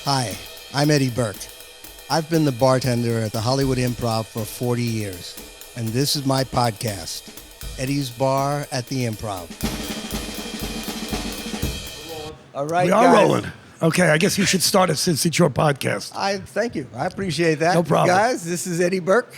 Hi, I'm Eddie Burke. I've been the bartender at the Hollywood Improv for 40 years, and this is my podcast, Eddie's Bar at the Improv. All right, We are guys. rolling. Okay, I guess you should start it since it's your podcast. Thank you. I appreciate that. No problem. Guys, this is Eddie Burke,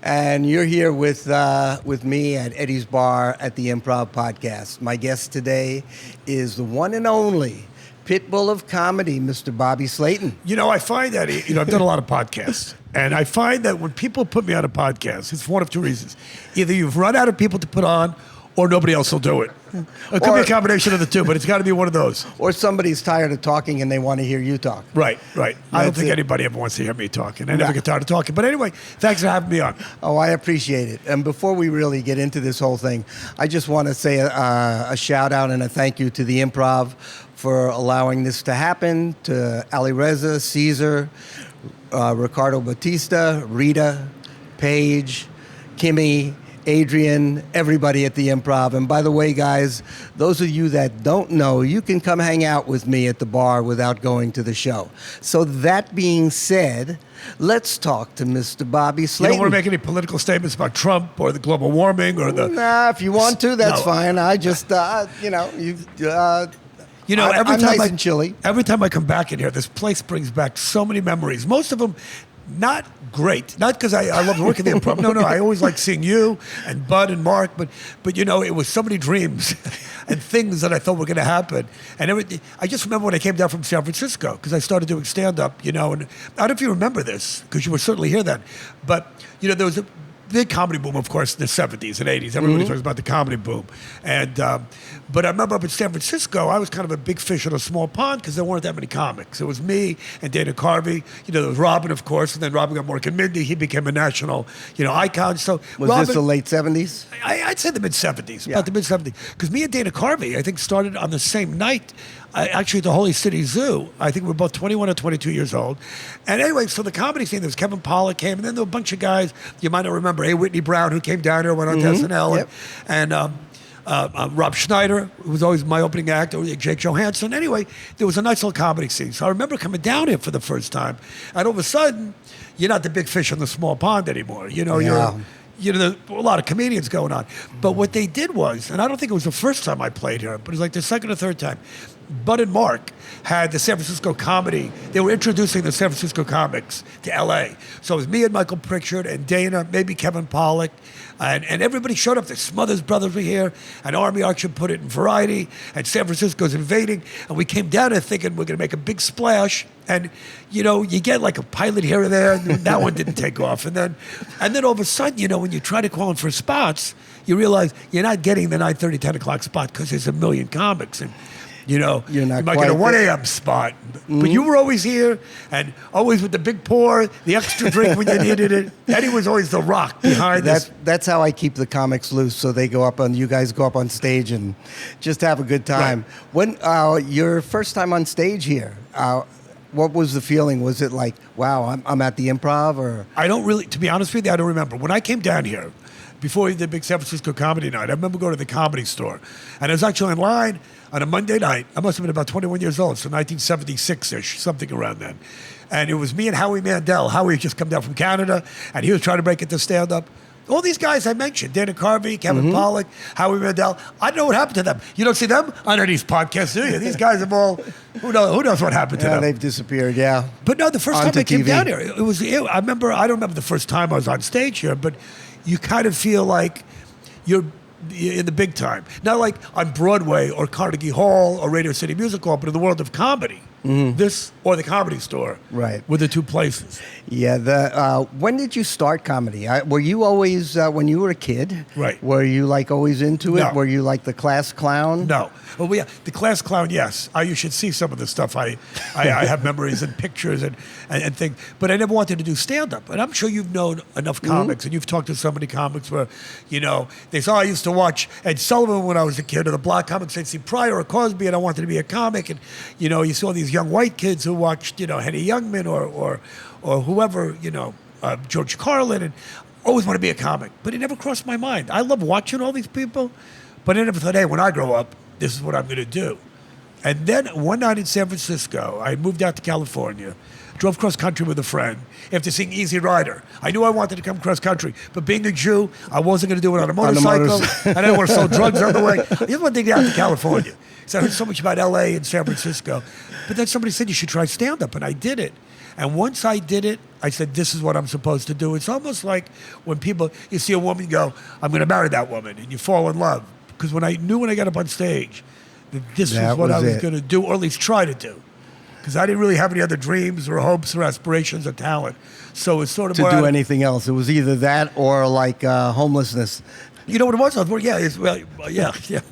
and you're here with me at Eddie's Bar at the Improv podcast. My guest today is the one and only Pitbull of comedy, Mr. Bobby Slayton. You know, I find that, I've done a lot of podcasts, and I find that when people put me on a podcast, it's one of two reasons. Either you've run out of people to put on, or nobody else will do it. It could be a combination of the two, but it's got to be one of those. Or somebody's tired of talking and they want to hear you talk. Right. I don't think it. anybody ever wants to hear me talking. I never get tired of talking. But anyway, thanks for having me on. Oh, I appreciate it. And before we really get into this whole thing, I just want to say a shout out and a thank you to the Improv for allowing this to happen, to Ali Reza, Caesar, Ricardo Batista, Rita, Paige, Kimmy, Adrian, everybody at the Improv. And by the way, guys, those of you that don't know, you can come hang out with me at the bar without going to the show. So that being said, let's talk to Mr. Bobby Slayton. You don't want to make any political statements about Trump or the global warming or the... Nah, if you want to, that's fine. I just, I'm nice and chilly. Every time I come back in here, this place brings back so many memories. Most of them not great. Not because I love working the Improv. No, I always like seeing you and Bud and Mark. But it was so many dreams and things that I thought were going to happen. And everything. I just remember when I came down from San Francisco because I started doing stand-up, and I don't know if you remember this because you were certainly here then. But, there was a big comedy boom, of course, in the 70s and 80s. Everybody talks about the comedy boom. And but I remember up in San Francisco, I was kind of a big fish in a small pond because there weren't that many comics. It was me and Dana Carvey. There was Robin, of course, and then Robin got Mork and Mindy. He became a national, icon. So was Robin, this the late 70s? I'd say the mid-70s, about the mid-70s. Because me and Dana Carvey, I think, started on the same night, actually at the Holy City Zoo. I think we were both 21 or 22 years old. And anyway, so the comedy scene, there was Kevin Pollak came, and then there were a bunch of guys, you might not remember, A. Whitney Brown, who came down here, went on to SNL, and Rob Schneider, who was always my opening act, or Jake Johansson. Anyway, there was a nice little comedy scene. So I remember coming down here for the first time, and all of a sudden, you're not the big fish in the small pond anymore. There's a lot of comedians going on. But what they did was, and I don't think it was the first time I played here, but it was like the second or third time, Bud and Mark had the San Francisco comedy. They were introducing the San Francisco comics to L.A. So it was me and Michael Pritchard and Dana, maybe Kevin Pollak, and everybody showed up. The Smothers Brothers were here, and Army Archer put it in Variety, and San Francisco's invading, and we came down there thinking we're going to make a big splash, and you get like a pilot here or there, and that one didn't take off, and then all of a sudden, when you try to call in for spots, you realize you're not getting the 9:30, 10 o'clock spot because there's a million comics, and you're not you might get a 1 a.m. spot. But you were always here, and always with the big pour, the extra drink when you needed it. Eddie was always the rock behind this. That's how I keep the comics loose, so they you guys go up on stage and just have a good time. Right. When your first time on stage here, what was the feeling? Was it like, wow, I'm at the Improv, or? I don't really, to be honest with you, I don't remember. When I came down here, before we did the big San Francisco comedy night, I remember going to the Comedy Store, and I was actually in line on a Monday night. I must have been about 21 years old, so 1976-ish, something around then. And it was me and Howie Mandel. Howie had just come down from Canada, and he was trying to break it to stand-up. All these guys I mentioned, Dana Carvey, Kevin Pollak, Howie Mandel, I don't know what happened to them. You don't see them on any of these podcasts, do you? These guys have all, who knows what happened to them. They've disappeared, yeah. But no, the first time I came down here, I don't remember the first time I was on stage here, but you kind of feel like you're in the big time. Not like on Broadway or Carnegie Hall or Radio City Music Hall, but in the world of comedy. This or the Comedy Store, right, were the two places. Yeah. When did you start comedy? Were you always when you were a kid? Right. Were you like always into it? No. Were you like the class clown? No. Well, yeah, the class clown. Yes. You should see some of the stuff. I have memories and pictures and things. But I never wanted to do stand up. And I'm sure you've known enough comics, and you've talked to so many comics where they saw I used to watch Ed Sullivan when I was a kid, or the black comics. I'd see Pryor or Cosby, and I wanted to be a comic. And you saw these young white kids who watched Henny Youngman or whoever, George Carlin, and always want to be a comic. But it never crossed my mind. I love watching all these people, but I never thought, hey, when I grow up, this is what I'm going to do. And then one night in San Francisco, I moved out to California, drove cross country with a friend after seeing Easy Rider. I knew I wanted to come cross country, but being a Jew, I wasn't going to do it on a motorcycle. And I didn't want to sell drugs on the way. I just wanted to get out to California. So I heard so much about LA and San Francisco. But then somebody said, you should try stand-up, and I did it. And once I did it, I said, this is what I'm supposed to do. It's almost like when you see a woman go, I'm going to marry that woman, and you fall in love. Because when I got up on stage, that this was what I was going to do, or at least try to do. Because I didn't really have any other dreams or hopes or aspirations or talent. So it's sort of to do anything else. It was either that or like homelessness. You know what it was? I was working, yeah.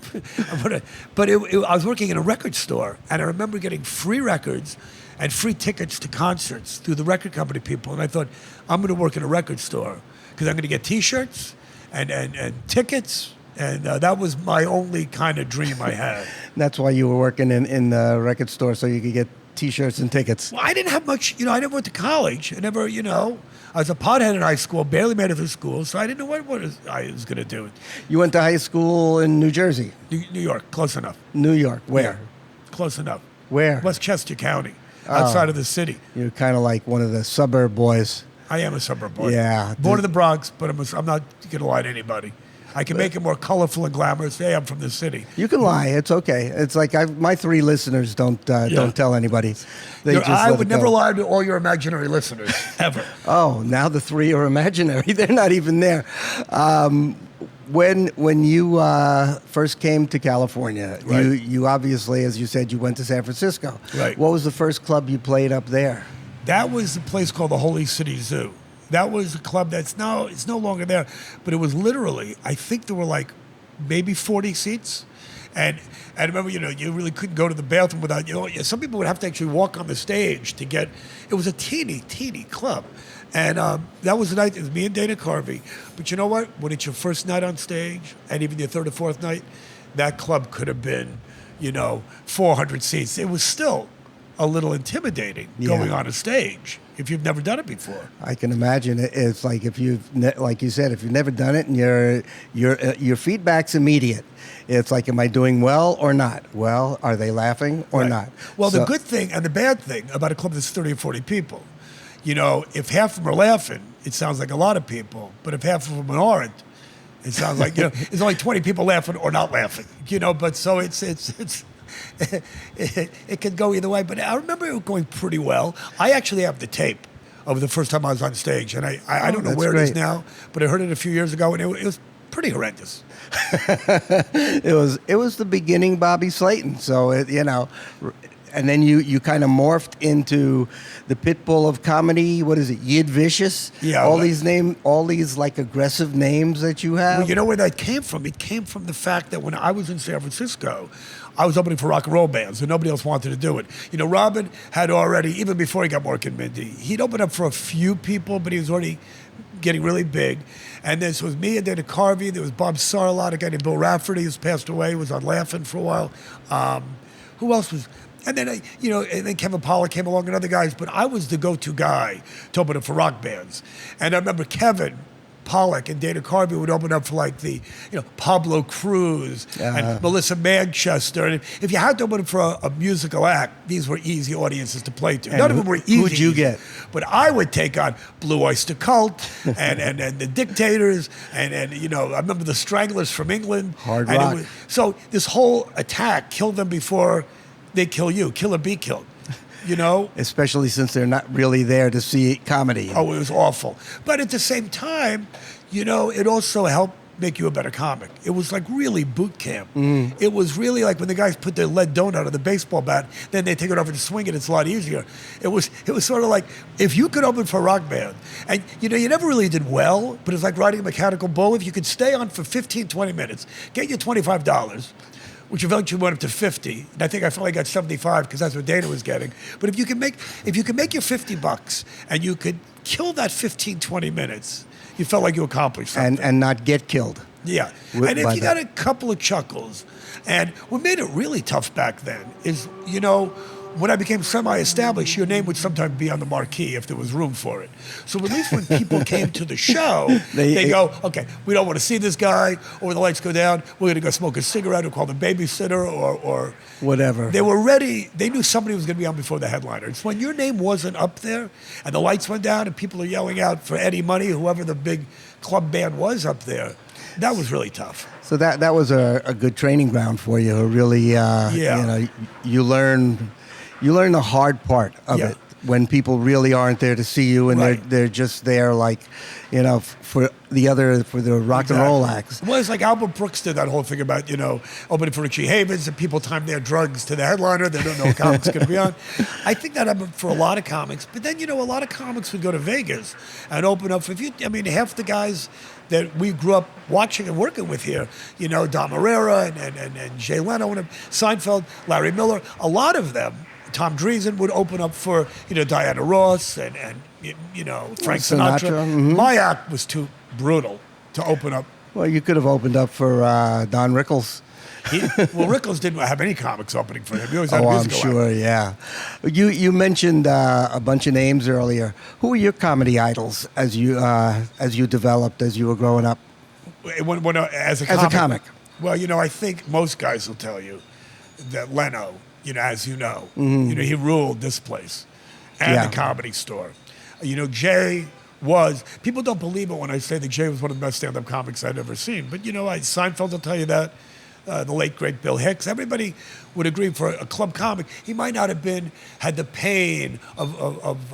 But I was working in a record store, and I remember getting free records and free tickets to concerts through the record company people. And I thought, I'm going to work in a record store because I'm going to get T-shirts and tickets. And that was my only kind of dream I had. That's why you were working in the record store, so you could get T-shirts and tickets. Well, I didn't have much, I never went to college. I never, I was a pothead in high school, barely made it through school, so I didn't know what I was going to do. You went to high school in New Jersey? New York, close enough. New York, where? Yeah, close enough. Where? Westchester County, outside of the city. You're kind of like one of the suburb boys. I am a suburb boy. Yeah. Born in the Bronx, but I'm not going to lie to anybody. I can make it more colorful and glamorous. Hey, I'm from the city. You can lie. It's okay. It's like my 3 listeners don't tell anybody. I would never lie to all your imaginary listeners, ever. Oh, now the 3 are imaginary. They're not even there. When you first came to California, right. you obviously, as you said, you went to San Francisco. Right. What was the first club you played up there? That was a place called the Holy City Zoo. That was a club it's no longer there, but it was literally, I think there were like maybe 40 seats. And I remember, you really couldn't go to the bathroom without, some people would have to actually walk on the stage to get, it was a teeny club. And that was the night, it was me and Dana Carvey. But you know what? When it's your first night on stage, and even your third or fourth night, that club could have been, 400 seats. It was still a little intimidating going on a stage if you've never done it before. I can imagine it. It's like like you said, if you've never done it, and your feedback's immediate. It's like, am I doing well or not? Well, are they laughing or not? Well, the good thing and the bad thing about a club that's 30 or 40 people, if half of them are laughing, it sounds like a lot of people. But if half of them aren't, it sounds like it's only 20 people laughing or not laughing. But so it's. It could go either way, but I remember it going pretty well. I actually have the tape of the first time I was on stage, and I don't know where it is now, but I heard it a few years ago, and it was pretty horrendous. It was the beginning Bobby Slayton, so and then you kind of morphed into the pit bull of comedy. What is it, Yid Vicious? Yeah. All these like aggressive names that you have. Well, you know where that came from? It came from the fact that when I was in San Francisco, I was opening for rock and roll bands, and nobody else wanted to do it. Robin had already, even before he got Mark and Mindy, he'd opened up for a few people, but he was already getting really big. And this was me and Dana Carvey. There was Bob Sarlott, a guy named Bill Rafferty, who's passed away, was on Laughing for a while. Who else was? And then, and then Kevin Pollak came along and other guys, but I was the go-to guy to open up for rock bands. And I remember Kevin Pollak and Dana Carvey would open up for like the, Pablo Cruz and Melissa Manchester. And if you had to open up for a musical act, these were easy audiences to play to. And none of them were easy. Who'd you get? But I would take on Blue Oyster Cult and the Dictators and I remember the Stranglers from England. Hard rock. So this whole attack, kill them before they kill you, kill or be killed. Especially since they're not really there to see comedy. Oh, it was awful. But at the same time, it also helped make you a better comic. It was like really boot camp. It was really like when the guys put their lead donut on the baseball bat, then they take it over to swing it, it's a lot easier. It was sort of like, if you could open for a rock band, and you never really did well, but it's like riding a mechanical bull. If you could stay on for 15, 20 minutes, get you $25, which eventually went up to 50. And I think I finally got 75 because that's what Dana was getting. But if you can make your $50 and you could kill that 15, 20 minutes, you felt like you accomplished something. And not get killed. Yeah. And if you got a couple of chuckles, and what made it really tough back then is, when I became semi-established, your name would sometimes be on the marquee if there was room for it. So at least when people came to the show, they go, okay, we don't want to see this guy, or when the lights go down, we're going to go smoke a cigarette or call the babysitter or whatever. They were ready. They knew somebody was going to be on before the headliner. It's when your name wasn't up there and the lights went down and people are yelling out for Eddie Money, whoever the big club band was up there. That was really tough. So that was a good training ground for you. Really, you know, you learn the hard part of it when people really aren't there to see you and they're just there like, you know, for the rock and roll acts. Well, it's like Albert Brooks did that whole thing about, you know, opening for Richie Havens and people time their drugs to the headliner. They don't know what comic's going to be on. I think that happened for a lot of comics. But then, you know, a lot of comics would go to Vegas and open up for, half the guys that we grew up watching and working with here, you know, Don Herrera and Jay Leno and Seinfeld, Larry Miller, a lot of them, Tom Dreesen would open up for, you know, Diana Ross and you know, Frank Sinatra. Mm-hmm. My act was too brutal to open up. Well, you could have opened up for Don Rickles. Rickles didn't have any comics opening for him. He always had a musical I'm sure, act. yeah. You mentioned a bunch of names earlier. Who were your comedy idols as you developed, as you were growing up? As a comic? Well, you know, I think most guys will tell you that Leno, you know, as you know, you know, he ruled this place and the Comedy Store. You know, Jay was, people don't believe it when I say that Jay was one of the best stand-up comics I'd ever seen. But, you know, Seinfeld will tell you that. The late, great Bill Hicks. Everybody would agree for a club comic, he might not have had the pain of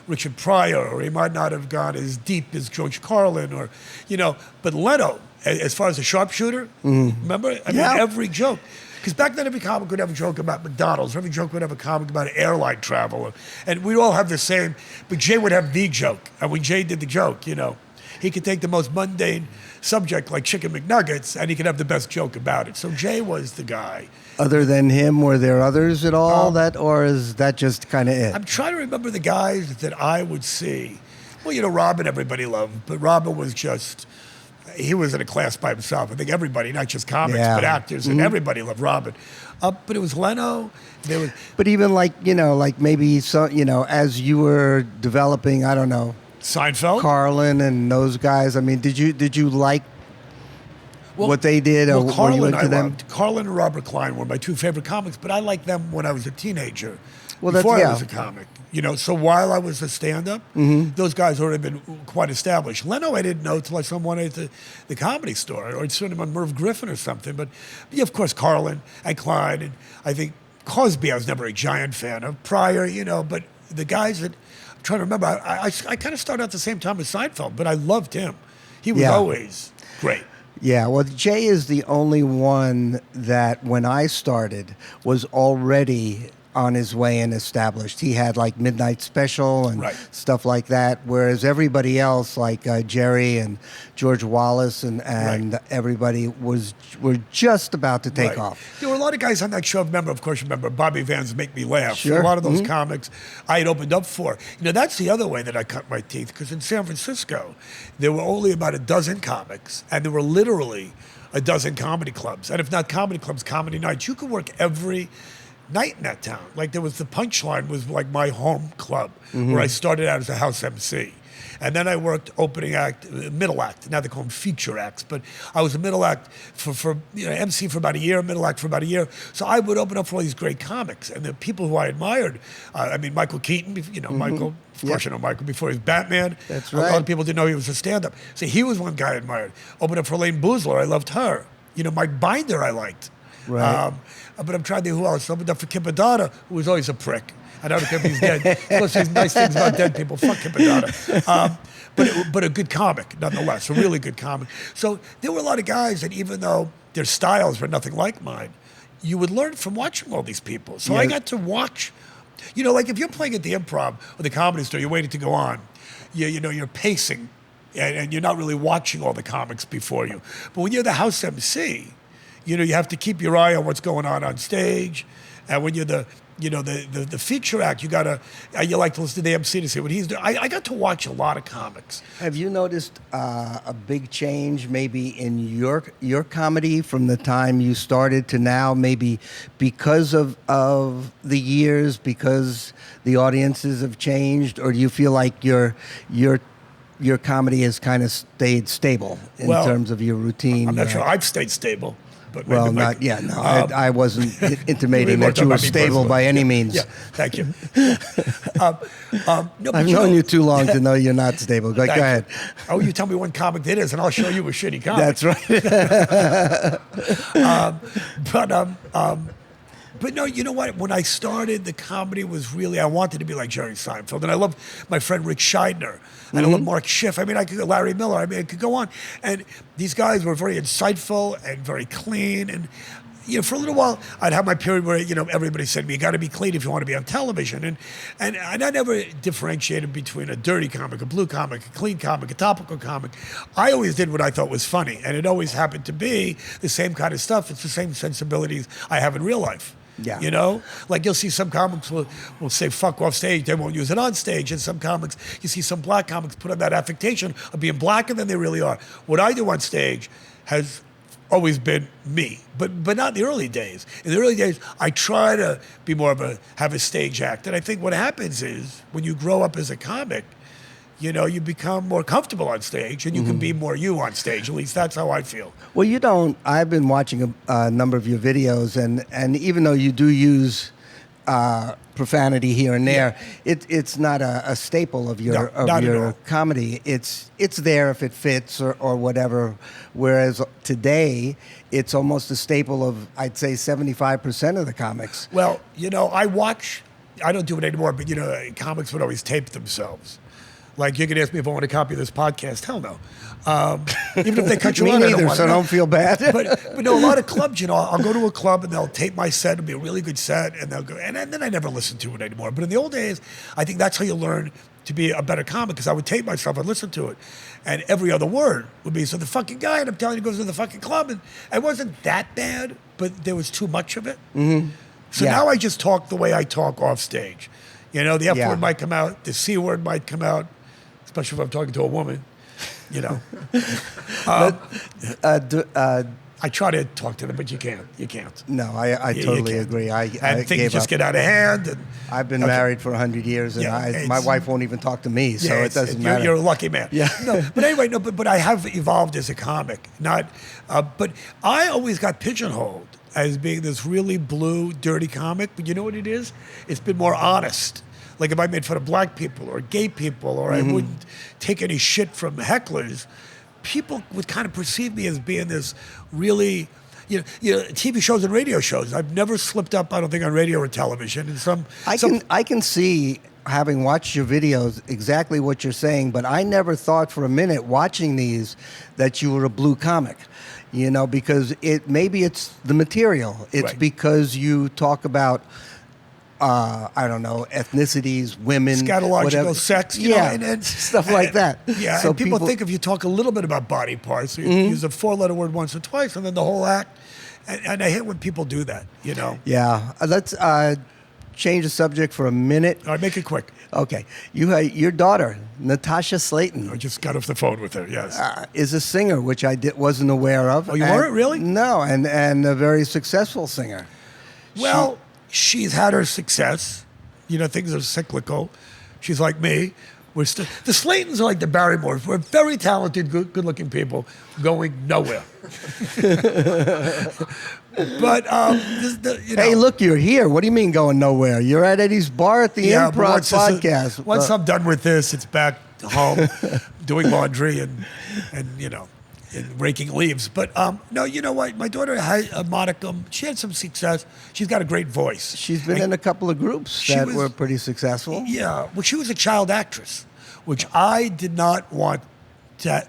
Richard Pryor, or he might not have gone as deep as George Carlin, or, you know, but Leno, as far as a sharpshooter, remember? I mean, every joke. Because back then, every comic would have a joke about McDonald's, or every joke would have a comic about airline travel, and we'd all have the same, but Jay would have the joke. And when Jay did the joke, you know, he could take the most mundane subject like Chicken McNuggets, and he could have the best joke about it. So Jay was the guy. Other than him, were there others at all or is that just kind of it? I'm trying to remember the guys that I would see. Well, you know, Robin everybody loved, but Robin was just, he was in a class by himself. I think everybody, not just comics, but actors, and everybody loved Robin. But it was Leno. But even like, you know, like maybe, you know, as you were developing, I don't know, Seinfeld, Carlin, and those guys. I mean, did you like what they did, or were you into them? Carlin and Robert Klein were my two favorite comics, but I liked them when I was a teenager. Well, before I was a comic, you know. So while I was a stand-up, those guys already been quite established. Leno, I didn't know till I saw him one at the Comedy Store, or I'd seen him on Merv Griffin or something. But yeah, of course, Carlin and Klein, and I think Cosby I was never a giant fan of. Pryor, you know, but the guys that I'm trying to remember, I kind of started at the same time as Seinfeld, but I loved him. He was always great. Yeah, well, Jay is the only one that when I started was already on his way and established. He had like Midnight Special and stuff like that, whereas everybody else, like Jerry and George Wallace and everybody were just about to take off. There were a lot of guys on that show. Remember Bobby Van's Make Me Laugh. Sure. A lot of those comics I had opened up for. You know, that's the other way that I cut my teeth, because in San Francisco, there were only about a dozen comics, and there were literally a dozen comedy clubs. And if not comedy clubs, comedy nights. You could work every night in that town. Like there was the Punchline was like my home club where I started out as a house MC. And then I worked opening act, middle act. Now they call them feature acts, but I was a middle act for you know, MC for about a year, middle act for about a year. So I would open up for all these great comics, and the people who I admired. I mean, Michael Keaton. You know, Michael. Of course, you know Michael before he was Batman. That's right. A lot of people didn't know he was a stand-up. So he was one guy I admired. Opened up for Elaine Boozler. I loved her. You know, Mike Binder I liked. Right. But I'm trying to think who else. Opened up for Kip Addotta, who was always a prick. I don't care if he's dead. Plus, there's nice things about dead people. Fuck Kip Addotta. But a good comic, nonetheless. A really good comic. So there were a lot of guys that, even though their styles were nothing like mine, you would learn from watching all these people. So I got to watch. You know, like if you're playing at the Improv or the Comedy Store, you're waiting to go on. You know, you're pacing, and you're not really watching all the comics before you. But when you're the house MC, you know, you have to keep your eye on what's going on stage. And when you're the the feature act, you like to listen to the MC to see what he's doing. I got to watch a lot of comics. Have you noticed a big change maybe in your comedy from the time you started to now, maybe because of the years, because the audiences have changed, or do you feel like your comedy has kind of stayed stable in terms of your routine? I'm not sure I've stayed stable. But I wasn't intimating that you were stable by any means. Yeah, thank you. I've known you too long to know you're not stable. Go ahead. Oh, you tell me one comic that is, and I'll show you a shitty comic. That's right. But no, you know what? When I started, the comedy was really, I wanted to be like Jerry Seinfeld. And I love my friend Rick Scheidner. And I love Mark Schiff. I mean, I could go Larry Miller. I mean, I could go on. And these guys were very insightful and very clean. And, for a little while, I'd have my period where, everybody said to me, you got to be clean if you want to be on television. And I never differentiated between a dirty comic, a blue comic, a clean comic, a topical comic. I always did what I thought was funny. And it always happened to be the same kind of stuff. It's the same sensibilities I have in real life. Yeah. Like you'll see some comics will say fuck off stage, they won't use it on stage. And some comics, you see some black comics put on that affectation of being blacker than they really are. What I do on stage has always been me, but not in the early days. In the early days, I try to be more of have a stage act. And I think what happens is when you grow up as a comic, you become more comfortable on stage and you can be more you on stage. At least that's how I feel. Well, I've been watching a number of your videos, and even though you do use profanity here and there, it's not a staple of your comedy. It's there if it fits or whatever. Whereas today, it's almost a staple of, I'd say, 75% of the comics. Well, I don't do it anymore, but comics would always tape themselves. Like, you can ask me if I want a copy of this podcast. Hell no. Even if they cut you me out, neither, so don't feel bad. but no, a lot of clubs, I'll go to a club and they'll tape my set. It'll be a really good set, and they'll go, and then I never listen to it anymore. But in the old days, I think that's how you learn to be a better comic, because I would tape myself, I'd listen to it, and every other word would be, so the fucking guy, and I'm telling you, goes to the fucking club, and it wasn't that bad, but there was too much of it. Mm-hmm. So now I just talk the way I talk off stage. The F word might come out, the C word might come out, especially if I'm talking to a woman, I try to talk to them, but you can't. You can't. No, I totally agree. And things just get out of hand. And, I've been married for 100 years, and my wife won't even talk to me, so it doesn't matter. You're a lucky man. Yeah. No, but anyway, but I have evolved as a comic. But I always got pigeonholed as being this really blue, dirty comic. But you know what it is? It's been more honest. Like if I made fun of black people or gay people, or I wouldn't take any shit from hecklers, people would kind of perceive me as being this really, TV shows and radio shows. I've never slipped up, I don't think, on radio or television. And I can see, having watched your videos, exactly what you're saying, but I never thought for a minute watching these that you were a blue comic. Because maybe it's the material. It's because you talk about I don't know, ethnicities, women, scatological whatever. sex, and stuff like that. Yeah, so and people think if you talk a little bit about body parts, you use a four-letter word once or twice, and then the whole act. And I hate when people do that, Yeah, let's change the subject for a minute. All right, make it quick. Okay, your daughter, Natasha Slayton. I just got off the phone with her. Yes, is a singer, which I wasn't aware of. Oh, you weren't really? No, and a very successful singer. Well. She's had her success. Things are cyclical. She's like me. The Slaytons are like the Barrymores. We're very talented, good-looking people going nowhere. But hey, look, you're here. What do you mean going nowhere? You're at Eddie's bar at the Improv podcast. Once I'm done with this, it's back home doing laundry and raking leaves. But no, you know what? My daughter had a modicum. She had some success. She's got a great voice. She's been in a couple of groups that were pretty successful. Yeah. Well, she was a child actress, which I did not want to.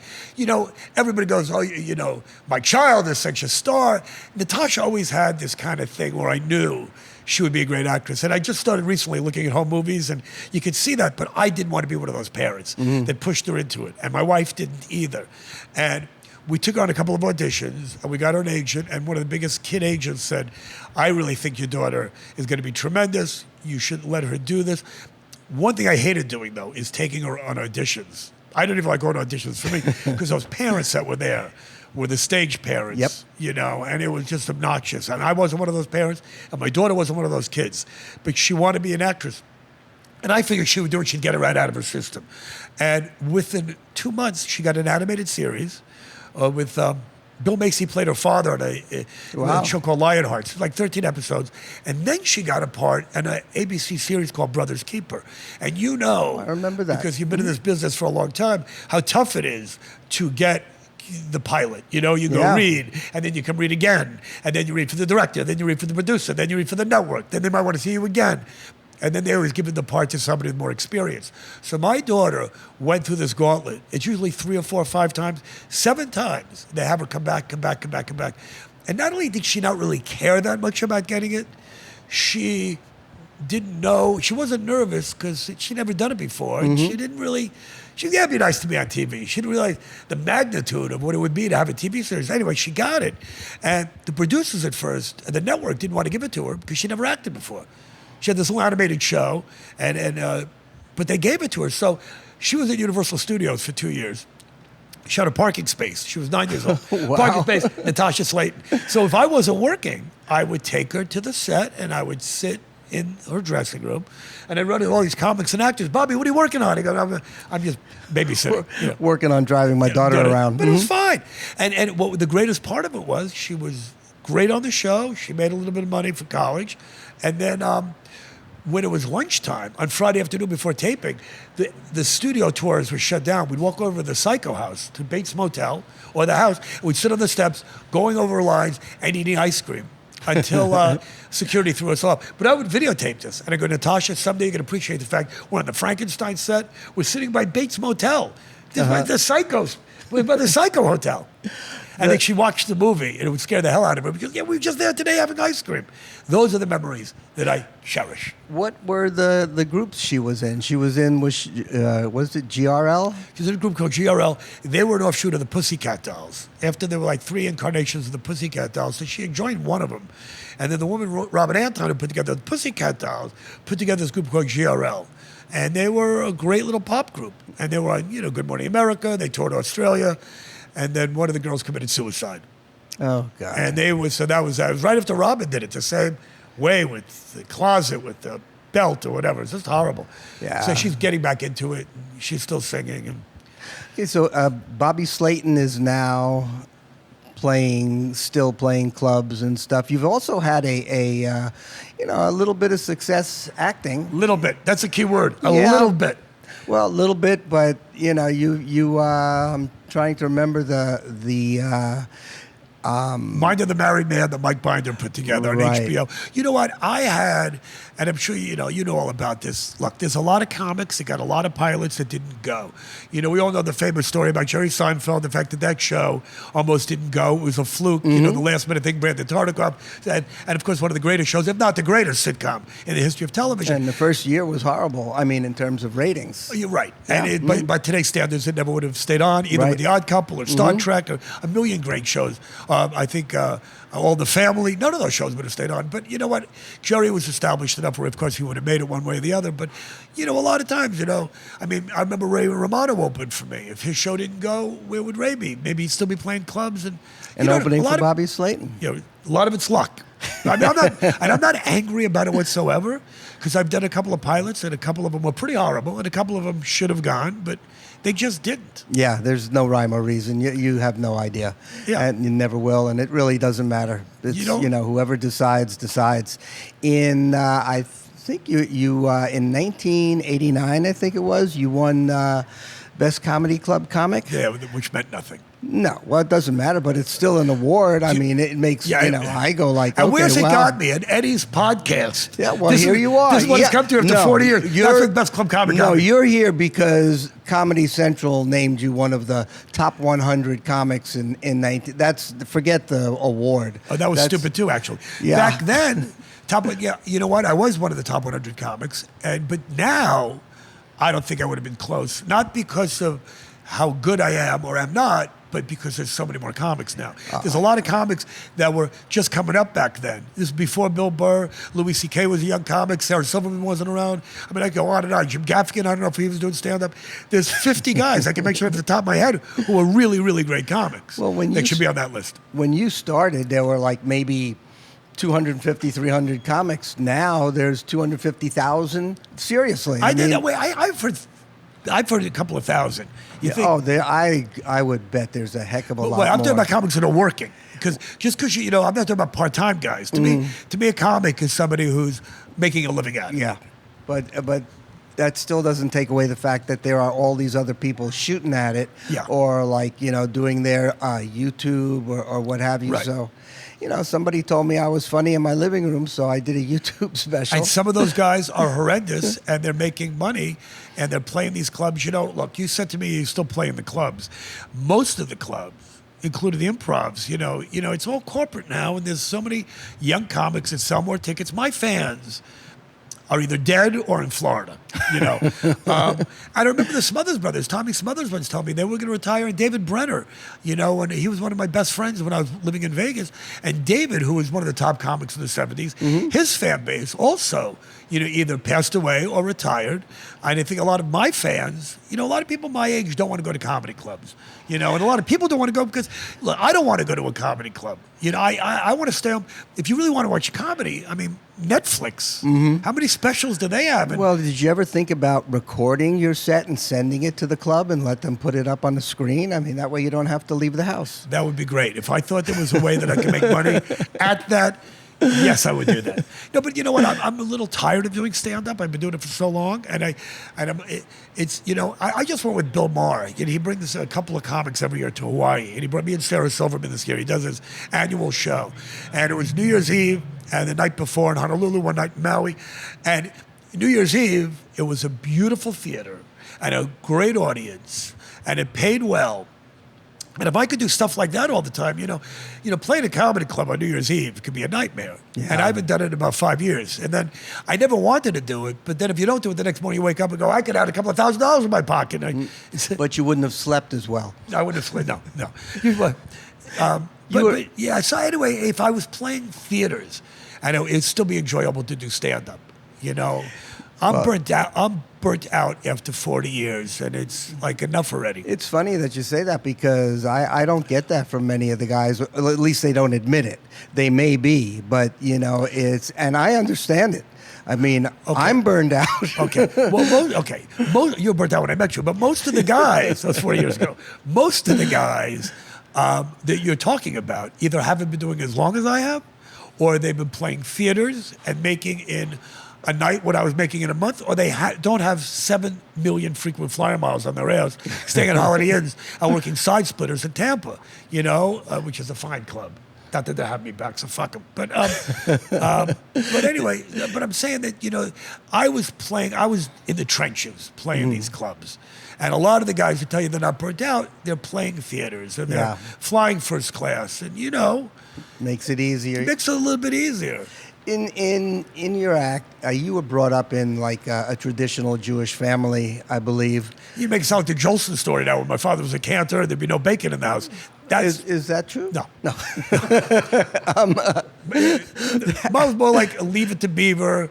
Everybody goes, oh, my child is such a star. Natasha always had this kind of thing where I knew she would be a great actress. And I just started recently looking at home movies, and you could see that, but I didn't want to be one of those parents that pushed her into it. And my wife didn't either. And we took on a couple of auditions, and we got her an agent, and one of the biggest kid agents said, I really think your daughter is going to be tremendous. You shouldn't let her do this. One thing I hated doing, though, is taking her on auditions. I don't even like going to auditions for me, because those parents that were there were the stage parents, you know, and it was just obnoxious. And I wasn't one of those parents, and my daughter wasn't one of those kids. But she wanted to be an actress. And I figured she would do it, she'd get it right out of her system. And within 2 months, she got an animated series with Bill Macy played her father on a show called Lionhearts, like 13 episodes. And then she got a part in an ABC series called Brother's Keeper. And you know, I remember that. because you've been in this business for a long time, how tough it is to get the pilot. You know, you go read, and then you come read again. And then you read for the director, then you read for the producer, then you read for the network. Then they might want to see you again. And then they always give the part to somebody with more experience. So my daughter went through this gauntlet. It's usually 3 or 4 or 5 times. 7 times they have her come back. And not only did she not really care that much about getting it, she didn't know, she wasn't nervous because she'd never done it before. And she didn't really, it'd be nice to be on TV. She didn't realize the magnitude of what it would be to have a TV series. Anyway, she got it. And the producers at first, and the network didn't want to give it to her because she never acted before. She had this little animated show, but they gave it to her. So she was at Universal Studios for 2 years. She had a parking space. She was 9 years old. Wow. Parking space, Natasha Slayton. So if I wasn't working, I would take her to the set, and I would sit in her dressing room, and I'd run into all these comics and actors. Bobby, what are you working on? I go, I'm just babysitting. You know. Working on driving my daughter around. But it was fine. And what the greatest part of it was, she was great on the show. She made a little bit of money for college. And then when it was lunchtime on Friday afternoon before taping, the studio tours were shut down. We'd walk over to the Psycho House, to Bates Motel, or the house. And we'd sit on the steps, going over lines and eating ice cream until security threw us off. But I would videotape this. And I go, Natasha, someday you can appreciate the fact we're on the Frankenstein set. We're sitting by Bates Motel. This is the Psychos. We're by the Psycho Hotel. And then she watched the movie, and it would scare the hell out of her because, we were just there today having ice cream. Those are the memories that I cherish. What were the groups she was in? She was in, was it GRL? She was in a group called GRL. They were an offshoot of the Pussycat Dolls. After there were like 3 incarnations of the Pussycat Dolls, so she had joined one of them. And then the woman, Robin Anton, who put together the Pussycat Dolls, put together this group called GRL. And they were a great little pop group. And they were on, Good Morning America. They toured Australia. And then one of the girls committed suicide. Oh, God. And that was right after Robin did it, the same way with the closet, with the belt or whatever. It's just horrible. Yeah. So she's getting back into it. She's still singing. And Okay, so Bobby Slayton is now still playing clubs and stuff. You've also had a little bit of success acting. Little bit. That's a key word. A little bit. Well, a little bit, but I'm trying to remember the Mind of the Married Man that Mike Binder put together on HBO. You know what? I had, and I'm sure you know all about this. Look, there's a lot of comics that got a lot of pilots that didn't go. We all know the famous story about Jerry Seinfeld, the fact that show almost didn't go. It was a fluke, the last minute thing, Brandon Tartikoff. And of course, one of the greatest shows, if not the greatest sitcom in the history of television. And the first year was horrible, in terms of ratings. You're right. Yeah. And by today's standards, it never would have stayed on, either with The Odd Couple or Star Trek, or a million great shows. I think All the Family, none of those shows would have stayed on. But you know what? Jerry was established enough where, of course, he would have made it one way or the other. But, a lot of times, I remember Ray Romano opened for me. If his show didn't go, where would Ray be? Maybe he'd still be playing clubs. And opening for Bobby Slayton. A lot of it's luck. I'm not angry about it whatsoever, because I've done a couple of pilots, and a couple of them were pretty horrible, and a couple of them should have gone, but they just didn't. Yeah, there's no rhyme or reason. You have no idea. Yeah. And you never will, and it really doesn't matter. It's, whoever decides. I think you in 1989, I think it was, you won Best Comedy Club Comic. Yeah, which meant nothing. No, well, it doesn't matter, but it's still an award. It makes, I go like, and okay, where's it got me? At Eddie's podcast. Yeah, well, here you are. This is what it's come to after 40 years. That's the Best Club Comic. No, you're here because Comedy Central named you one of the top 100 comics in 19... forget the award. Oh, that was stupid too, actually. Yeah. Back then, you know what? I was one of the top 100 comics, but now, I don't think I would have been close. Not because of how good I am or am not, but because there's so many more comics now. There's a lot of comics that were just coming up back then. This is before Bill Burr. Louis C.K. was a young comic. Sarah Silverman wasn't around. I mean, I go on and on. Jim Gaffigan, I don't know if he was doing stand-up. There's 50 guys I can make sure off the top of my head who are really, really great comics that should be on that list. When you started, there were like maybe 250, 300 comics. Now there's 250,000. Seriously. I've heard a couple of thousand. I would bet there's a heck of a lot more. I'm talking about comics that are working. Because I'm not talking about part-time guys. To me, a comic is somebody who's making a living at it. Yeah, but that still doesn't take away the fact that there are all these other people shooting at it, or doing their YouTube or what have you. Right. So, somebody told me I was funny in my living room, so I did a YouTube special. And some of those guys are horrendous, and they're making money, and they're playing these clubs. Look, you said to me you're still playing the clubs. Most of the clubs, including the Improvs, it's all corporate now, and there's so many young comics that sell more tickets. My fans are either dead or in Florida, I remember the Smothers Brothers. Tommy Smothers once told me they were going to retire, and David Brenner, and he was one of my best friends when I was living in Vegas. And David, who was one of the top comics in the 70s, his fan base also, either passed away or retired. And I think a lot of my fans, a lot of people my age don't want to go to comedy clubs, and a lot of people don't want to go because, look, I don't want to go to a comedy club. I want to stay home. If you really want to watch a comedy, I mean, Netflix, how many specials do they have? Well, did you ever think about recording your set and sending it to the club and let them put it up on the screen? I mean, that way you don't have to leave the house. That would be great. If I thought there was a way that I could make money at that, yes, I would do that. No, but you know what? I'm a little tired of doing stand-up. I've been doing it for so long, I just went with Bill Maher. He brings a couple of comics every year to Hawaii, and he brought me and Sarah Silverman this year. He does his annual show, and it was New Year's Eve and the night before in Honolulu, one night in Maui, and New Year's Eve, it was a beautiful theater and a great audience, and it paid well. And if I could do stuff like that all the time, playing a comedy club on New Year's Eve could be a nightmare. Yeah. And I haven't done it in about 5 years. And then I never wanted to do it, but then if you don't do it, the next morning you wake up and go, I could add a couple of $1,000s in my pocket. But you wouldn't have slept as well. I wouldn't have slept, no. So anyway, if I was playing theaters, I know it'd still be enjoyable to do stand-up, I'm burnt out after 40 years, and it's like enough already. It's funny that you say that because I don't get that from many of the guys. At least they don't admit it. They may be, but and I understand it. I mean, I'm burned out. Okay. Well, you were burnt out when I met you, but most of the guys, that was 40 years ago, most of the guys that you're talking about either haven't been doing as long as I have, or they've been playing theaters and making in a night what I was making in a month, or they don't have 7 million frequent flyer miles on their ass, staying at Holiday Inns and working side splitters in Tampa, which is a fine club. Not that they have me back, so fuck them. But anyway, but I'm saying that, I was in the trenches playing these clubs. And a lot of the guys who tell you they're not burnt out, they're playing theaters and they're flying first class. And, makes it easier. It makes it a little bit easier. In your act, you were brought up in like a traditional Jewish family, I believe. You make it sound like the Jolson story now, when my father was a cantor, there'd be no bacon in the house. Is that true? No. Mine was more like Leave It to Beaver,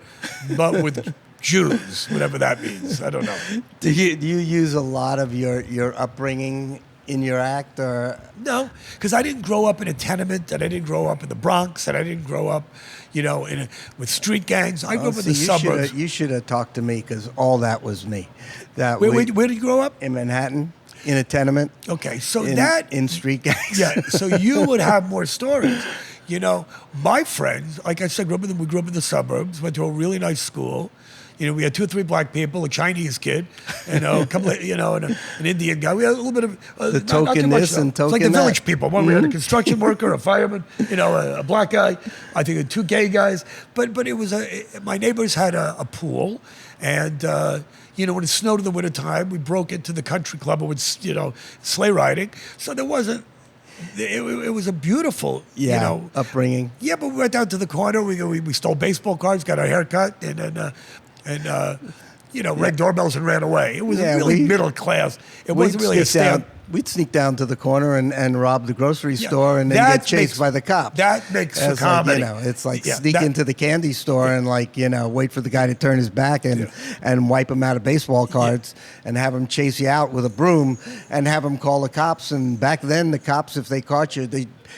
but with Jews, whatever that means. I don't know. Do you use a lot of your upbringing in your act, or? No, because I didn't grow up in a tenement, and I didn't grow up in the Bronx, and I didn't grow up, with street gangs. I grew up in the suburbs. You should have talked to me, because all that was me. Where did you grow up? In Manhattan, in a tenement. Okay, so in street gangs. Yeah, so you would have more stories. My friends, like I said, we grew up in the suburbs, went to a really nice school. We had 2 or 3 black people, a Chinese kid, a couple of, and an Indian guy. We had a little bit of the token this and token that. It's like the village people. One we had a construction worker, a fireman, a black guy. I think 2 gay guys. But it was my neighbors had a pool, and when it snowed in the wintertime, we broke into the country club and would sleigh riding. So there wasn't. It was a beautiful, upbringing. Yeah, but we went down to the corner. We stole baseball cards, got our hair cut, rang doorbells and ran away. It was really middle class. It wasn't really a stand. we'd sneak down to the corner and rob the grocery store and then That get chased makes- by the cops. that makes for It's comedy. Like, it's like Yeah, sneak that- into the candy store and wait for the guy to turn his back and wipe him out of baseball cards and have him chase you out with a broom and have him call the cops. And back then, the cops, if they caught you,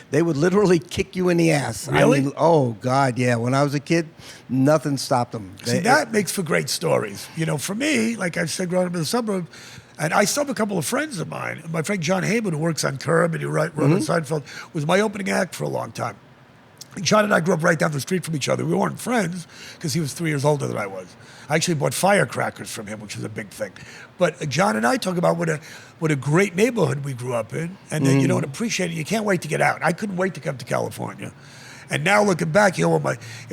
they would literally kick you in the ass. Really? I mean, oh, God, yeah. When I was a kid, nothing stopped them. See, that makes for great stories. For me, like I said, growing up in the suburb, and I still have a couple of friends of mine. My friend John Hayman, who works on Curb and he wrote on Seinfeld, was my opening act for a long time. And John and I grew up right down the street from each other. We weren't friends because he was 3 years older than I was. I actually bought firecrackers from him, which is a big thing. But John and I talk about what a great neighborhood we grew up in, and then and appreciate it. You can't wait to get out. I couldn't wait to come to California. And now looking back, it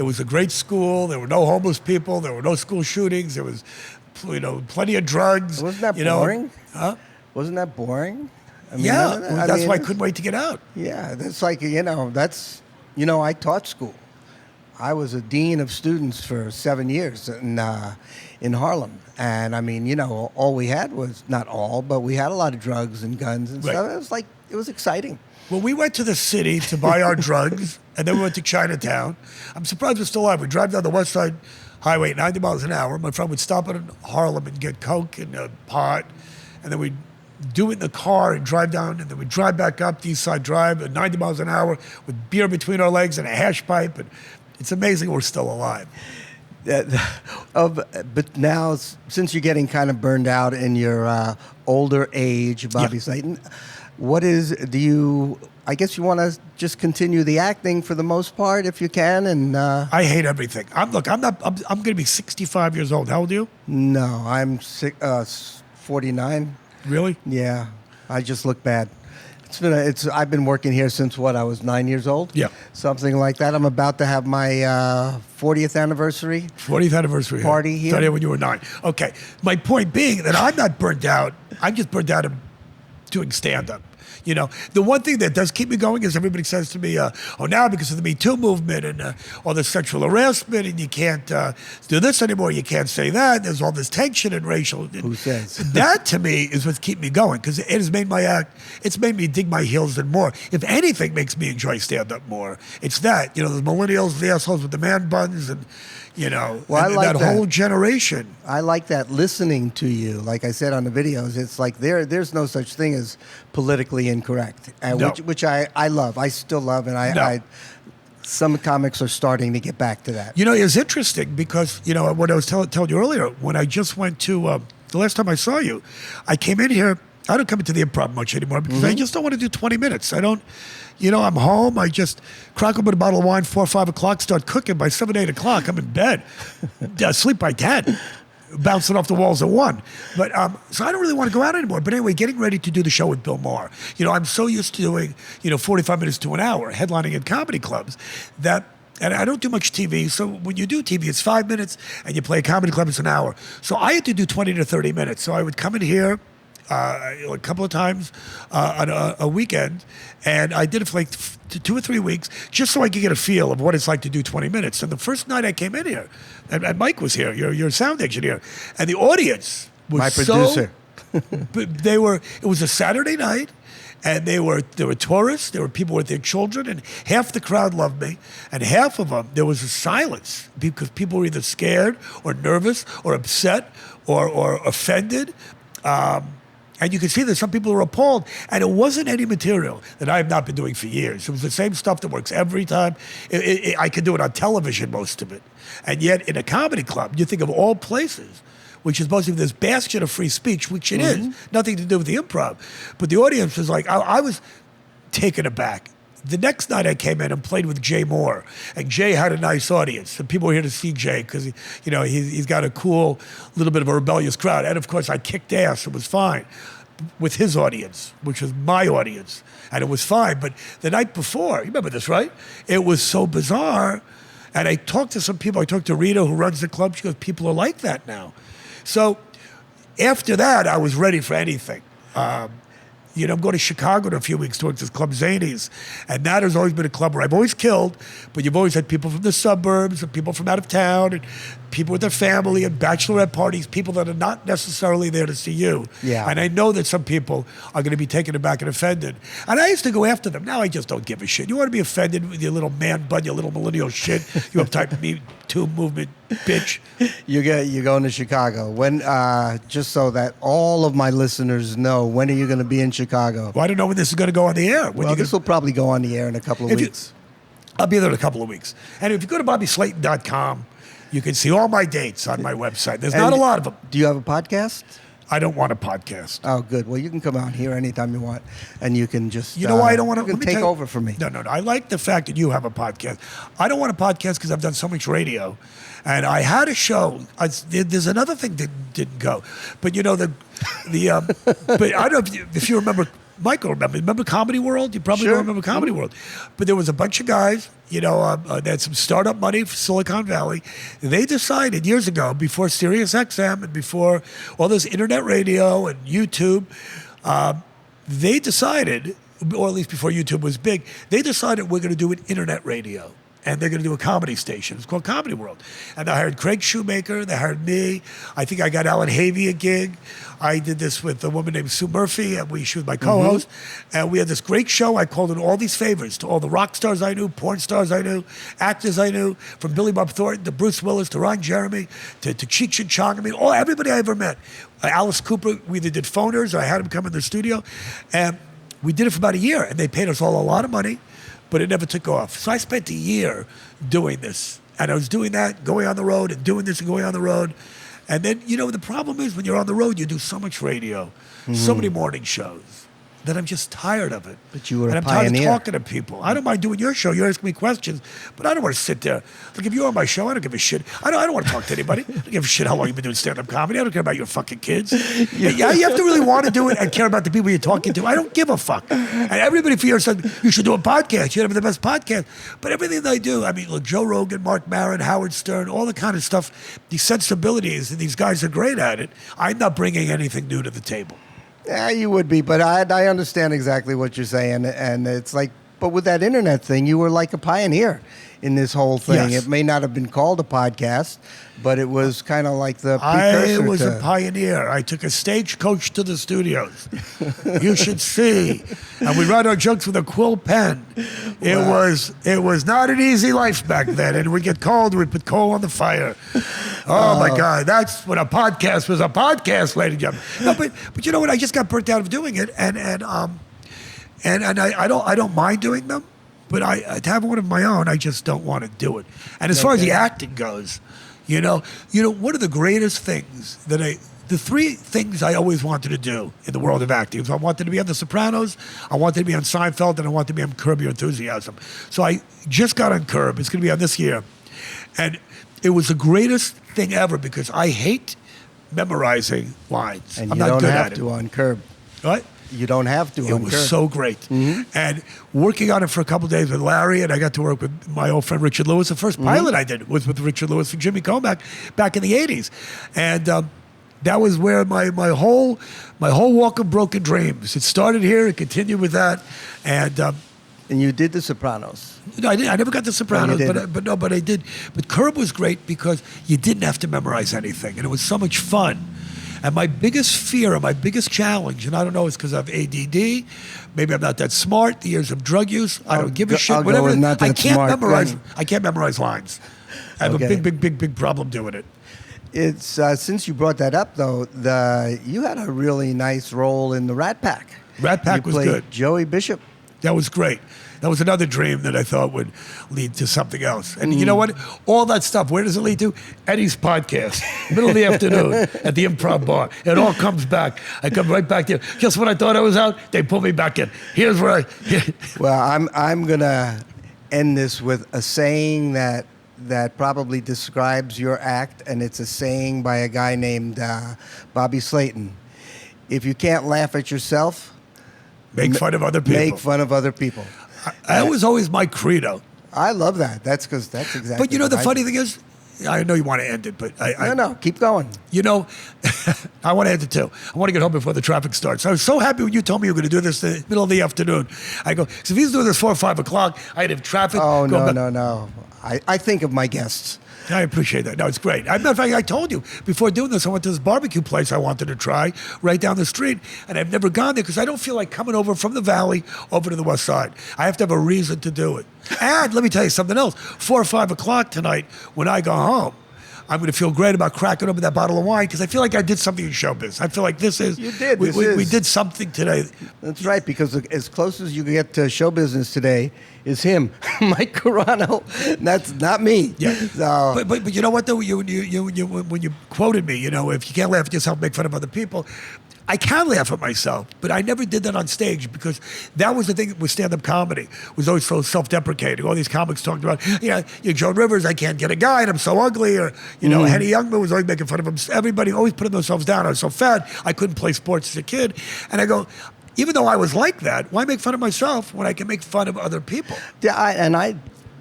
was a great school. There were no homeless people. There were no school shootings. There was, plenty of drugs. Wasn't that boring? Huh? Wasn't that boring? I mean, that's why I couldn't wait to get out. Yeah, that's I taught school. I was a dean of students for 7 years in Harlem. And I mean, all we had was, not all, but we had a lot of drugs and guns and stuff. It was exciting. Well, we went to the city to buy our drugs, and then we went to Chinatown. I'm surprised we're still alive. We drive down the West Side Highway at 90 miles an hour. My friend would stop in Harlem and get Coke and a pot, and then we'd do it in the car and drive down, and then we'd drive back up the East Side Drive at 90 miles an hour with beer between our legs and a hash pipe. And it's amazing we're still alive. But now, since you're getting kind of burned out in your older age, Bobby Slayton, I guess you want to just continue the acting for the most part, if you can. And I hate everything. I'm going to be 65 years old. How old are you? No, I'm 49. Really? Yeah, I just look bad. I've been working here since I was 9 years old. Yeah. Something like that. I'm about to have my 40th anniversary. 40th anniversary party here. Started when you were 9. Okay. My point being that I'm not burnt out. I'm just burnt out of doing stand-up. The one thing that does keep me going is everybody says to me, now because of the Me Too movement and all the sexual harassment and you can't do this anymore, you can't say that, there's all this tension and racial. Who says? That to me is what's keeping me going because it has made it's made me dig my heels in more. If anything makes me enjoy stand-up more, it's that. The millennials, the assholes with the man buns and, I like that whole generation. I like that listening to you. Like I said on the videos, it's like there's no such thing as politically incorrect, which I love. I still love, and some comics are starting to get back to that. It's interesting because, what I was telling you earlier, when I just went to, the last time I saw you, I came in here, I don't come into the Improv much anymore because I just don't want to do 20 minutes. I don't, I'm home, I just crack open a bottle of wine 4 or 5 o'clock, start cooking. By 7, 8 o'clock, I'm in bed. Sleep by 10. Bouncing off the walls at 1. But so I don't really want to go out anymore. But anyway, getting ready to do the show with Bill Maher. I'm so used to doing, 45 minutes to an hour, headlining in comedy clubs, and I don't do much TV. So when you do TV, it's 5 minutes, and you play a comedy club, it's an hour. So I had to do 20 to 30 minutes. So I would come in here a couple of times on a weekend, and I did it for 2 or 3 weeks just so I could get a feel of what it's like to do 20 minutes. And the first night I came in here, and Mike was here, your sound engineer, and the audience was my producer. It was a Saturday night, and there were tourists, there were people with their children, and half the crowd loved me, and half of them, there was a silence because people were either scared or nervous or upset or offended. And you can see that some people are appalled. And it wasn't any material that I have not been doing for years. It was the same stuff that works every time. I could do it on television, most of it. And yet, in a comedy club, you think of all places, which is supposed to be this bastion of free speech, which it is. Nothing to do with the Improv. But the audience was like, I was taken aback. The next night I came in and played with Jay Moore, and Jay had a nice audience, and people were here to see Jay because he's got a cool, little bit of a rebellious crowd. And of course I kicked ass, it was fine, with his audience, which was my audience, and it was fine. But the night before, you remember this, right? It was so bizarre, and I talked to some people. I talked to Rita, who runs the club. She goes, people are like that now. So after that, I was ready for anything. I'm going to Chicago in a few weeks towards this club Zanies. And that has always been a club where I've always killed, but you've always had people from the suburbs and people from out of town and people with their family and bachelorette parties, people that are not necessarily there to see you. Yeah. And I know that some people are going to be taken aback and offended. And I used to go after them. Now I just don't give a shit. You want to be offended with your little man bun, your little millennial shit, you uptight Me Too movement, bitch. You're going to Chicago. When, just so that all of my listeners know, when are you going to be in Chicago? Well, I don't know when this is going to go on the air. Well, this will probably go on the air in a couple of weeks. I'll be there in a couple of weeks. And if you go to BobbySlayton.com, you can see all my dates on my website. There's not a lot of them. Do you have a podcast? I don't want a podcast. Oh, good. Well, you can come out here anytime you want, and you can just... You know why I don't want to... You can take over for me. No. I like the fact that you have a podcast. I don't want a podcast because I've done so much radio. And I had a show. There's another thing that didn't go. But, but I don't know if you remember... Michael, remember Comedy World? You probably don't remember Comedy World. But there was a bunch of guys, they had some startup money for Silicon Valley. They decided years ago, before Sirius XM and before all this internet radio and YouTube, they decided, or at least before YouTube was big, they decided we're going to do an internet radio. And they're going to do a comedy station. It's called Comedy World. And they hired Craig Shoemaker. They hired me. I think I got Alan Havey a gig. I did this with a woman named Sue Murphy, and she was my co-host. And we had this great show. I called in all these favors to all the rock stars I knew, porn stars I knew, actors I knew, from Billy Bob Thornton to Bruce Willis to Ron Jeremy to Cheech and Chong. Everybody I ever met. Alice Cooper, we either did phoners or I had him come in the studio. And we did it for about a year, and they paid us all a lot of money. But it never took off. So I spent a year doing this. And I was doing that, going on the road, and doing this and going on the road. And then, the problem is when you're on the road, you do so much radio, so many morning shows, that I'm just tired of it. But you were and a I'm pioneer. tired of talking to people. I don't mind doing your show. You ask me questions, but I don't want to sit there. Like, if you're on my show, I don't give a shit. I don't want to talk to anybody. I don't give a shit how long you've been doing stand-up comedy. I don't care about your fucking kids. Yeah, you have to really want to do it and care about the people you're talking to. I don't give a fuck. And everybody for years said, you should do a podcast. You have the best podcast. But everything that I do, look, Joe Rogan, Mark Maron, Howard Stern, all the kind of stuff, these sensibilities, and these guys are great at it. I'm not bringing anything new to the table. Yeah, you would be, but I understand exactly what you're saying, and it's like, but with that internet thing, you were like a pioneer in this whole thing. Yes. It may not have been called a podcast, but it was kind of like the precursor. I was a pioneer. I took a stagecoach to the studios. You should see. And we write our jokes with a quill pen. It was not an easy life back then. And we'd get cold, we'd put coal on the fire. Oh my God, that's when a podcast was a podcast, ladies and gentlemen. No, but you know what? I just got burnt out of doing it, and I don't mind doing them, but to have one of my own, I just don't want to do it. And as far as the acting goes, one of the greatest things the three things I always wanted to do in the world of acting was I wanted to be on The Sopranos, I wanted to be on Seinfeld, and I wanted to be on Curb Your Enthusiasm. So I just got on Curb. It's going to be on this year. And it was the greatest thing ever because I hate memorizing lines. And I'm you not don't good have at to it. on Curb. What? You don't have to. It was so great. And working on it for a couple of days with Larry, and I got to work with my old friend Richard Lewis. The first pilot I did was with Richard Lewis and Jimmy Comack back in the 80s. And that was where my whole walk of broken dreams. It started here, it continued with that. And you did The Sopranos. No, I didn't. I never got The Sopranos, No, but I did. But Curb was great because you didn't have to memorize anything, and it was so much fun. And my biggest fear and my biggest challenge, and I don't know, it's because I have ADD, maybe I'm not that smart, the years of drug use, I don't give a shit, whatever. I can't memorize lines. I have a big problem doing it. It's since you brought that up though, you had a really nice role in the Rat Pack. Rat Pack was good. Joey Bishop. That was great. That was another dream that I thought would lead to something else. And you know what? All that stuff, where does it lead to? Eddie's podcast, middle of the afternoon at the Improv bar. It all comes back. I come right back there. Just when I thought I was out, they pull me back in. Here's where Well, I'm going to end this with a saying that probably describes your act, and it's a saying by a guy named Bobby Slayton. If you can't laugh at yourself, make fun of other people. Make fun of other people. That was always my credo. I love that. That's exactly. But the funny thing is, I know you want to end it, but No, keep going. You know, I want to end it too. I want to get home before the traffic starts. I was so happy when you told me you were going to do this in the middle of the afternoon. I go, so if he's doing this 4 or 5 o'clock, I'd have traffic. Oh, no. I think of my guests. I appreciate that. No, it's great. Matter of fact, I told you before doing this, I went to this barbecue place I wanted to try right down the street, and I've never gone there because I don't feel like coming over from the valley over to the west side. I have to have a reason to do it. And let me tell you something else. 4 or 5 o'clock tonight, when I go home, I'm going to feel great about cracking open that bottle of wine because I feel like I did something in showbiz. I feel like this is... You did. We did something today. That's right, because as close as you get to show business today is him, Mike Carano. That's not me. Yeah. So. But you know what, though? When you quoted me, you know, if you can't laugh at yourself, make fun of other people. I can laugh at myself, but I never did that on stage because that was the thing with stand-up comedy. Was always so self-deprecating. All these comics talked about, Joan Rivers, I can't get a guy, and I'm so ugly, or Henny Youngman was always making fun of him. Everybody always putting themselves down. I was so fat, I couldn't play sports as a kid, and I go, even though I was like that, why make fun of myself when I can make fun of other people? Yeah,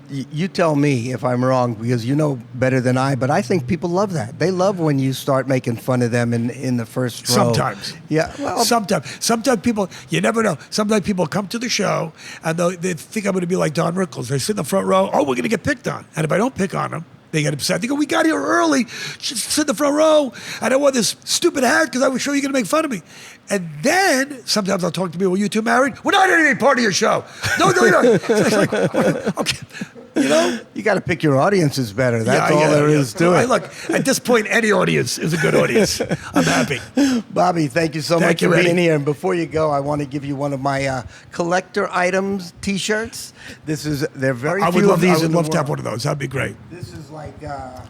you tell me if I'm wrong because you know better than I, but I think people love that. They love when you start making fun of them in the first row. Sometimes. Yeah. Well, Sometimes people, you never know. Sometimes people come to the show and they think I'm going to be like Don Rickles. They sit in the front row. Oh, we're going to get picked on. And if I don't pick on them, they get upset. They go, we got here early. Just sit in the front row. I don't want this stupid hat because I was sure you're going to make fun of me. And then sometimes I'll talk to people, you two married? We're not any part of your show. No. It's like, okay. You know? You got to pick your audiences better. That's all there is to it. Look, at this point, any audience is a good audience. I'm happy. Bobby, thank you so much for being here. And before you go, I want to give you one of my collector items T-shirts. They're very few of these in the world. I would love to have one of those. That'd be great. This is like I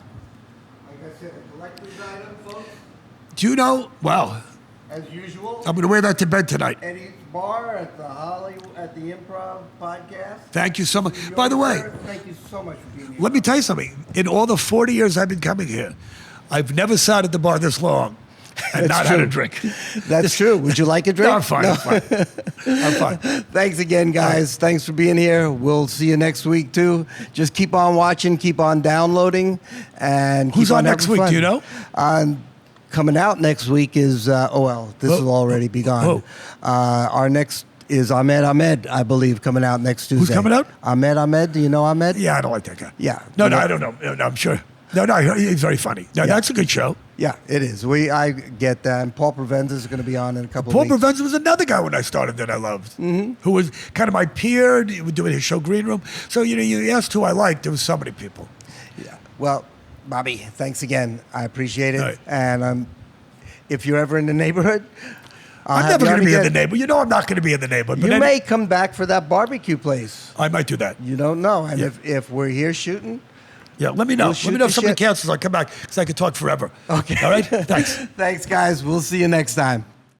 said, a collector's item, folks. Do you know? Wow. As usual. I'm going to wear that to bed tonight. Eddie's Bar at the Improv podcast. Thank you so much. By the way, thank you so much for being here. Let me tell you something. In all the 40 years I've been coming here, I've never sat at the bar this long and not had a drink. That's true. Would you like a drink? No, I'm fine. I'm fine. Thanks again, guys. Thanks for being here. We'll see you next week, too. Just keep on watching, keep on downloading, and who's on next week? Fun. Do you know? Coming out next week is, this will already be gone. Our next is Ahmed, I believe, coming out next Tuesday. Who's coming out? Ahmed. Do you know Ahmed? Yeah, I don't like that guy. Yeah. No, I don't know. No, I'm sure. No, he's very funny. No, that's a good show. Yeah, it is. I get that. And Paul Provenza is going to be on in a couple of weeks. Paul Provenza was another guy when I started that I loved, who was kind of my peer, doing his show Green Room. So, you asked who I liked. There was so many people. Yeah. Well, Bobby, thanks again. I appreciate it. Right. And if you're ever in the neighborhood, I'm never going to be in the neighborhood. You know I'm not going to be in the neighborhood. You may come back for that barbecue place. I might do that. You don't know. And if we're here shooting... Yeah, let me know. Let me know if somebody cancels. I'll come back because I could talk forever. Okay. All right? Thanks. Thanks, guys. We'll see you next time.